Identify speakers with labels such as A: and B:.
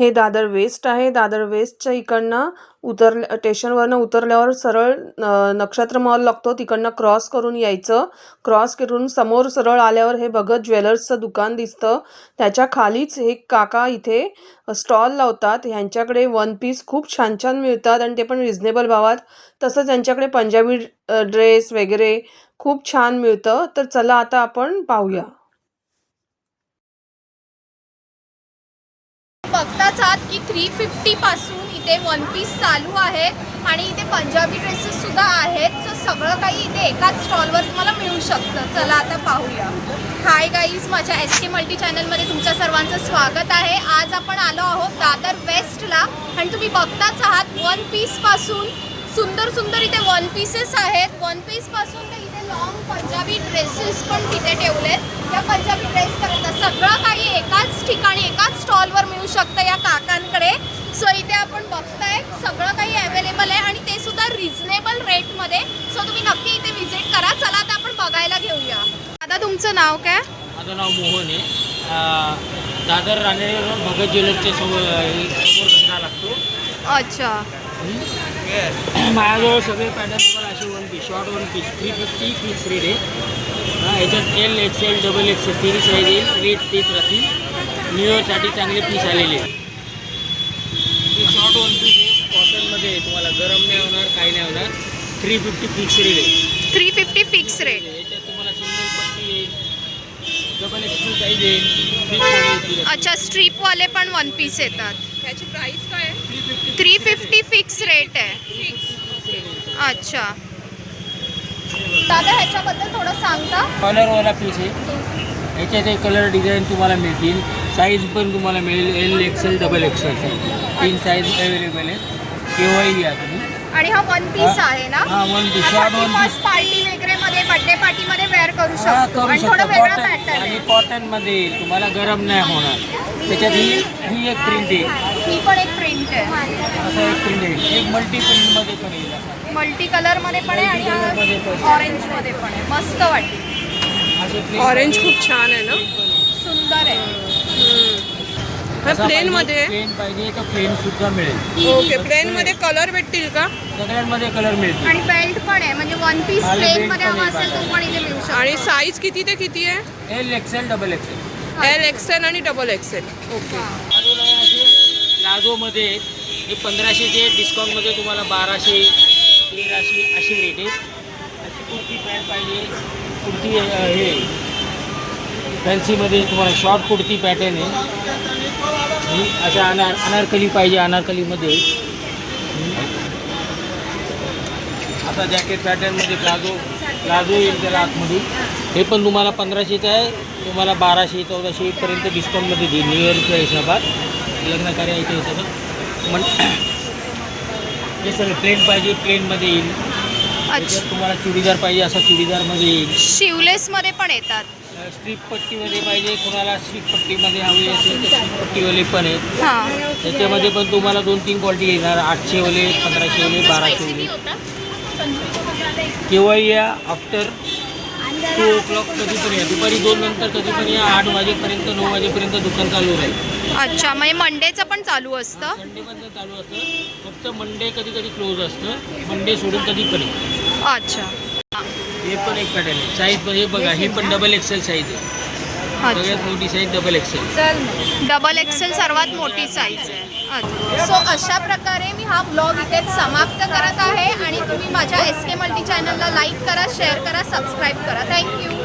A: हे दादर वेस्ट आहे. दादर वेस्टच्या इकडनं स्टेशनवरनं उतरल्यावर सरळ नक्षत्र मॉल लागतो, तिकडनं क्रॉस करून यायचं. क्रॉस करून समोर सरळ आल्यावर हे भगत ज्वेलर्सचं दुकान दिसतं. त्याच्या खालीच हे काका इथे स्टॉल लावतात. ह्यांच्याकडे वन पीस खूप छान छान मिळतात आणि ते पण रिझनेबल भावात. तसंच यांच्याकडे पंजाबी ड्रेस वगैरे खूप छान मिळतं. तर चला आता आपण पाहूया.
B: बघताच आहात की 350 पासून इथे वन पीस चालू आहेत आणि इथे पंजाबी ड्रेसेस सुद्धा आहेत. सो सगळं काही इथे एकाच स्टॉलवर तुम्हाला मिळू शकतं. चला आता पाहूया. हाय गाईज, माझ्या SK मल्टी चॅनलमध्ये तुमच्या सर्वांचं स्वागत आहे. आज आपण आलो आहोत दादर वेस्टला आणि तुम्ही बघताच आहात वन पीस पासून सुंदर सुंदर इथे वन पीसेस आहेत. वन पीस पासून ते इथे लॉंग पंजाबी ड्रेसेस पण तिथे ठेवलेत. या पंजाबी ड्रेस करता सगळं काही एकाच ठिकाणी एकाच स्टॉलवर मिळू शकतं या काकांकडे. सो इथे आपण बघताय सगळं काही अवेलेबल आहे आणि ते सुद्धा रिझनेबल रेटमध्ये. सो तुम्ही नक्की इथे व्हिजिट करा. चला आता आपण बघायला घेऊया. आता तुमचं नाव काय?
C: माझं नाव मोहन आहे. दादर राणेवर भगत ज्वेलर्सच्या समोर धंदा लागतो.
B: अच्छा.
C: माझ्याजवळ सगळे पॅटर्न तुम्हाला असे one piece, short one piece 350 fix rate आहे. ह्याच्यात L, XL, XXL तिन्ही साईज येईल. रेट तेच राहतील. न्यू इयरसाठी चांगले पीस आलेले आहेत. हे शॉर्ट वन पीस आहे, कॉटनमध्ये आहे. तुम्हाला गरम नाही होणार, काही नाही होणार. 350 फिक्स रेट आहे.
B: 350 फिक्स रेट.
C: याच्यात तुम्हाला सिंगल पट्टी येईल, डबल XL साईज येईल, फिक्स रेट.
B: अच्छा, स्ट्रीपवाले पण वन पीस येतात.
D: त्याची प्राइस काय आहे?
B: 350 फिक्स रेट आहे.
D: फिक्स.
B: अच्छा. दादा ह्याच्याबद्दल थोडं सांगता?
C: कलरवाला पीस आहे. ह्याच्यात कलर डिझाईन तुम्हाला मिळतील. साईज पण तुम्हाला मिळेल L, XL, XXL तीन साईज अवेलेबल आहेत. केव्हाही या तुम्ही.
B: आणि हा वन पीस आहे ना?
C: हा one piece, short one piece
B: party वगैरे मध्ये, बर्थडे पार्टी मध्ये वेअर करू शकतो.
C: करू
B: आणि
C: शकतो.
B: थोडं वेगळा
C: कॉटन
B: पॅटर्न
C: आणि
B: आहे.
C: कॉटनमध्ये येईल. तुम्हाला गरम नाही होणार. त्याच्यात ही एक प्रिंट आहे.
B: ही पण एक प्रिंट आहे.
C: असं एक प्रिंट आहे. एक मल्टी प्रिंटमध्ये पण येईल.
B: मल्टी कलर मध्ये पण आहे आणि
C: कलरमध्ये पण.
B: ऑरेंज मध्ये पण आहे. मस्त वाटते.
C: असे प्रिंट
D: ऑरेंज खूप छान आहे ना?
B: सुंदर आहे.
D: प्लेन मध्ये
C: प्लेन पाहिजे तर प्लेन सुद्धा मिळेल.
D: ओके. प्लेन मध्ये कलर भेटतील का?
C: सगळ्यांमध्ये कलर मिळतील.
B: आणि बेल्ट पण आहे, म्हणजे वन पीस
C: खाली
B: प्लेन
C: belt
B: मध्ये
C: पण
B: हवा
C: आहे
B: असेल तो पण इथे मिळू शकतो.
D: आणि साईज किती ते किती आहे?
C: L, XL, XXL.
D: L, XL आणि XXL. ओके.
C: प्लाझोमध्ये हे 1500चे डिस्काउंटमध्ये तुम्हाला 1200, 1300 अशी रेट आहे. अशी कुर्ती पॅन्ट पाहिजे, कुर्ती हे फॅन्सीमध्ये तुम्हाला शॉर्ट कुर्ती पॅटर्न आहे. अशा अनारकली पाहिजे, अनारकलीमध्ये आता जॅकेट पॅटर्नमध्ये प्लाझो येईल त्याला आतमध्ये. हे पण तुम्हाला 1500चं आहे. तुम्हाला 1200, 1400पर्यंत डिस्काउंटमध्ये देईल न्यू इयरच्या हिशोबात, लग्न कार्याच्या हिशोबात. पण हे सगळं प्लेन पाहिजे, प्लेनमध्ये येईल.
B: अच्छा.
C: तुम्हाला चुडीदार पाहिजे असा चुडीदारमध्ये येईल.
B: शिवलेस मध्ये पण येतात.
C: स्ट्रीप पट्टीमध्ये पाहिजे, कोणाला स्ट्रीप पट्टीमध्ये हवी असेल तर स्ट्रीप पट्टीवाले पण आहेत.
B: हां.
C: त्याच्यामध्ये पण तुम्हाला 2-3 क्वालिटी येणार. 800वाले, 1500वाले, 1200वाले. केव्हाही या. आफ्टर 2 o'clock कधी पण या. दुपारी 2 नंतर कधी पण या. 8 वाजेपर्यंत, 9 वाजेपर्यंत दुकान चालू राहील.
B: अच्छा, म्हणजे मंडेचं पण चालू असतं?
C: संडे पण चालू असतं. फक्त मंडे कधी कधी क्लोज असतं. मंडे सोडून कधी पण येईल.
B: अच्छा.
C: हे पण एक पॅटर्न आहे. साईज पण हे बघा, ही पण XXL साईज आहे. सगळ्यात मोठी साईज XXL.
B: XXL सर्वात मोठी साईज आहे. सो अशा प्रकारे मी हा ब्लॉग इथेच समाप्त करत आहे आणि तुम्ही माझ्या SK मल्टी चॅनलला लाईक करा, शेअर करा, सबस्क्राईब करा. थँक्यू.